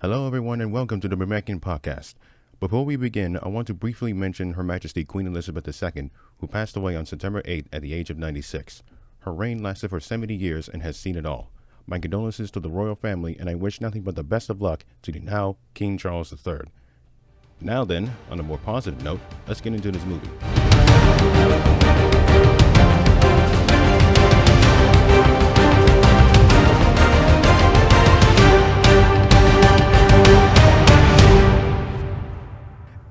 Hello, everyone, and welcome to the Brumakian podcast. Before we begin, I want to briefly mention Her Majesty Queen Elizabeth II, who passed away on September 8th at the age of 96. Her reign lasted for 70 years and has seen it all. My condolences to the royal family, and I wish nothing but the best of luck to the now King Charles III. Now then, on a more positive note, let's get into this movie.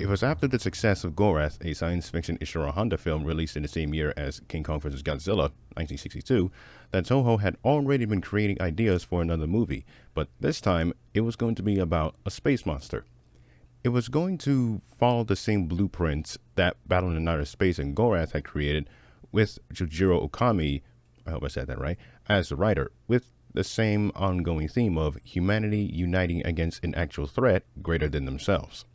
It was after the success of Gorath, a science fiction Ishiro Honda film released in the same year as King Kong vs. Godzilla, 1962, that Toho had already been creating ideas for another movie, but this time it was going to be about a space monster. It was going to follow the same blueprints that Battle in Outer Space and Gorath had created, with Jujiro Okami, I hope I said that right, as the writer, with the same ongoing theme of humanity uniting against an actual threat greater than themselves.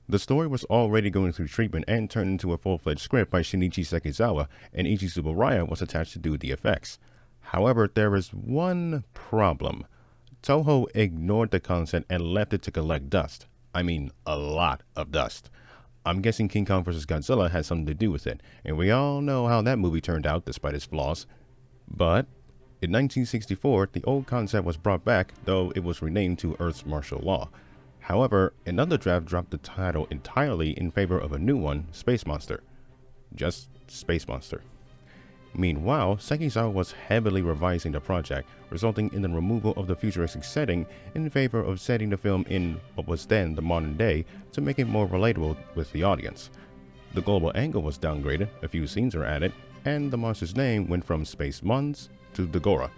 The story was already going through treatment and turned into a full-fledged script by Shinichi Sekizawa, and Ichi Tsuburaya was attached to do the effects. However, there is one problem. Toho ignored the concept and left it to collect dust. I mean, a lot of dust. I'm guessing King Kong vs. Godzilla had something to do with it, and we all know how that movie turned out despite its flaws. But in 1964, the old concept was brought back, though it was renamed to Earth's Martial Law. However, another draft dropped the title entirely in favor of a new one, Space Monster. Just Space Monster. Meanwhile, Sekizawa was heavily revising the project, resulting in the removal of the futuristic setting in favor of setting the film in what was then the modern day to make it more relatable with the audience. The global angle was downgraded, a few scenes were added, and the monster's name went from Space Mons to Dogora.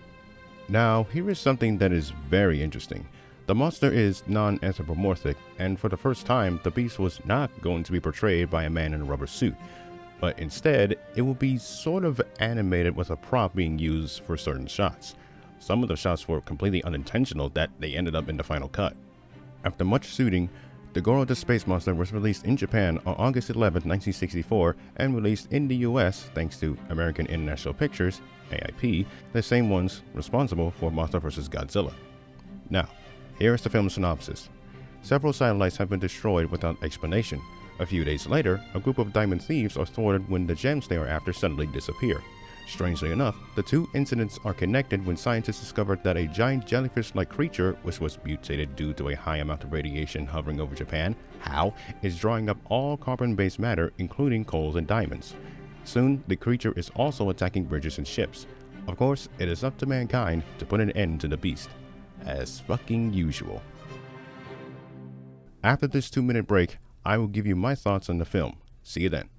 Now, here is something that is very interesting. The monster is non-anthropomorphic, and for the first time, the beast was not going to be portrayed by a man in a rubber suit, but instead, it will be sort of animated with a prop being used for certain shots. Some of the shots were completely unintentional that they ended up in the final cut. After much suiting, Dogora the Space Monster was released in Japan on August 11, 1964, and released in the US thanks to American International Pictures, AIP, the same ones responsible for Mothra vs. Godzilla. Now, here is the film synopsis. Several satellites have been destroyed without explanation. A few days later, a group of diamond thieves are thwarted when the gems they are after suddenly disappear. Strangely enough, the two incidents are connected when scientists discovered that a giant jellyfish-like creature, which was mutated due to a high amount of radiation hovering over Japan, is drawing up all carbon-based matter, including coals and diamonds. Soon, the creature is also attacking bridges and ships. Of course, it is up to mankind to put an end to the beast. As fucking usual. After this 2-minute break, I will give you my thoughts on the film. See you then.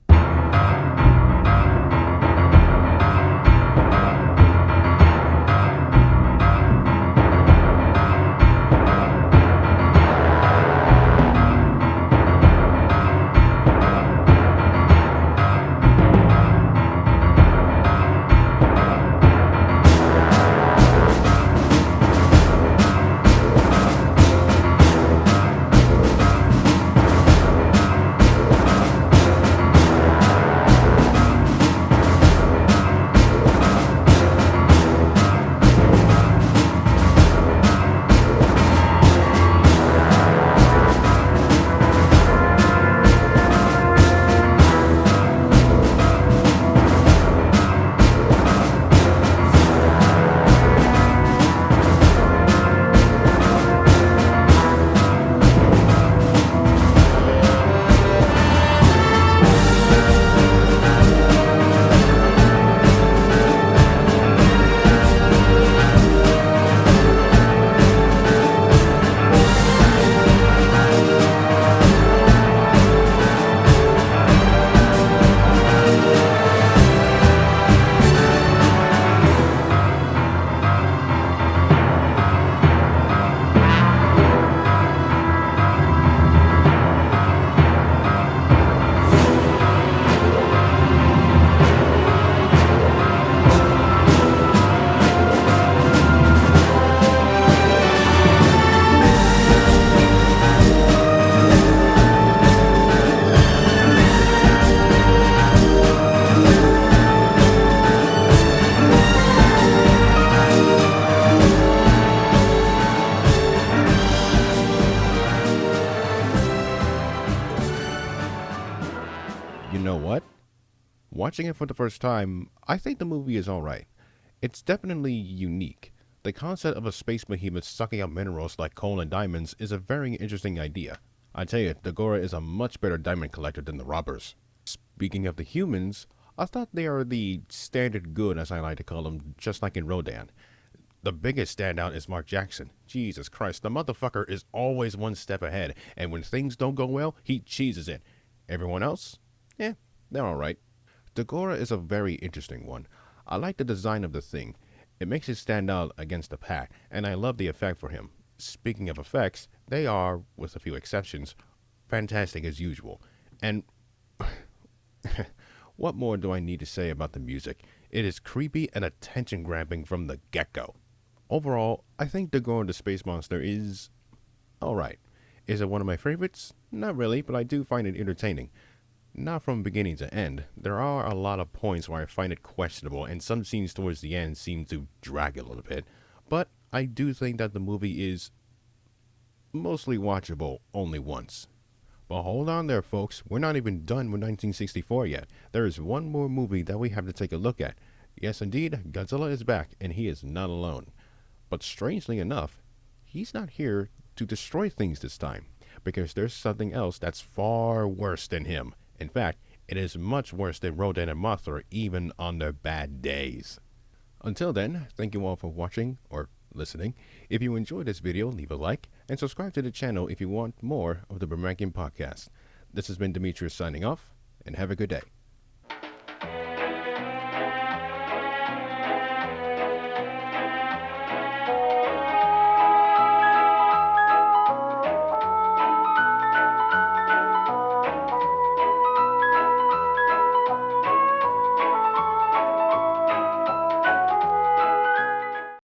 You know what? Watching it for the first time, I think the movie is alright. It's definitely unique. The concept of a space behemoth sucking out minerals like coal and diamonds is a very interesting idea. I tell you, Dogora is a much better diamond collector than the robbers. Speaking of the humans, I thought they are the standard good, as I like to call them, just like in Rodan. The biggest standout is Mark Jackson. Jesus Christ, the motherfucker is always one step ahead, and when things don't go well, he cheeses it. Everyone else? Yeah, they're alright. Dogora is a very interesting one. I like the design of the thing. It makes it stand out against the pack, and I love the effect for him. Speaking of effects, they are, with a few exceptions, fantastic as usual. And what more do I need to say about the music? It is creepy and attention grabbing from the get go. Overall, I think Dogora the Space Monster is alright. Is it one of my favorites? Not really, but I do find it entertaining. Not from beginning to end. There are a lot of points where I find it questionable, and some scenes towards the end seem to drag a little bit. But I do think that the movie is mostly watchable only once. But hold on there, folks. We're not even done with 1964 yet. There is one more movie that we have to take a look at. Yes, indeed, Godzilla is back, and he is not alone. But strangely enough, he's not here to destroy things this time, because there's something else that's far worse than him. In fact, it is much worse than Rodan and Mothra even on their bad days. Until then, thank you all for watching or listening. If you enjoyed this video, leave a like and subscribe to the channel if you want more of the Brumakian podcast. This has been Demetrius signing off, and have a good day.